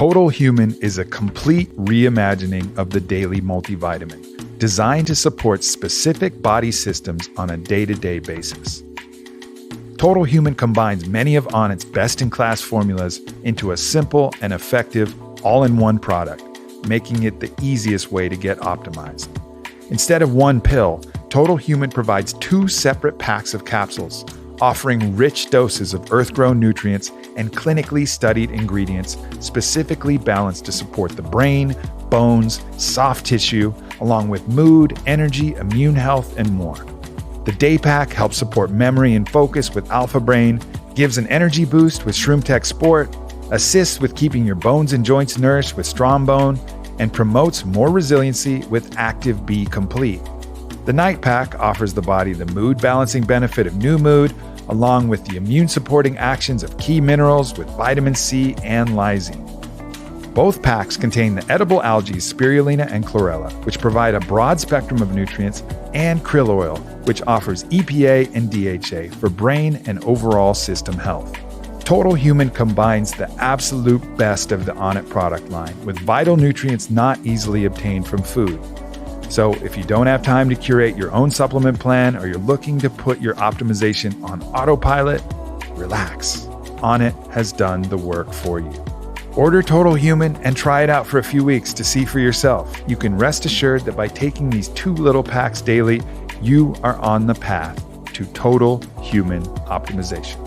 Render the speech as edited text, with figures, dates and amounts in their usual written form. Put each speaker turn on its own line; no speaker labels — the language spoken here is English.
Total Human is a complete reimagining of the daily multivitamin, designed to support specific body systems on a day-to-day basis. Total Human combines many of ONNIT's best-in-class formulas into a simple and effective all-in-one product, making it the easiest way to get optimized. Instead of one pill, Total Human provides 2 separate packs of capsules, offering rich doses of earth-grown nutrients and clinically studied ingredients specifically balanced to support the brain, bones, soft tissue, along with mood, energy, immune health, and more. The day pack helps support memory and focus with Alpha Brain, gives an energy boost with Shroom Tech Sport, assists with keeping your bones and joints nourished with Strong Bone, and promotes more resiliency with Active B Complete. The night pack offers the body the mood-balancing benefit of New Mood, along with the immune-supporting actions of key minerals with vitamin C and lysine. Both packs contain the edible algae spirulina and chlorella, which provide a broad spectrum of nutrients, and krill oil, which offers EPA and DHA for brain and overall system health. Total Human combines the absolute best of the ONNIT product line with vital nutrients not easily obtained from food. So if you don't have time to curate your own supplement plan or you're looking to put your optimization on autopilot, relax. ONNIT has done the work for you. Order Total Human and try it out for a few weeks to see for yourself. You can rest assured that by taking these 2 little packs daily, you are on the path to total human optimization.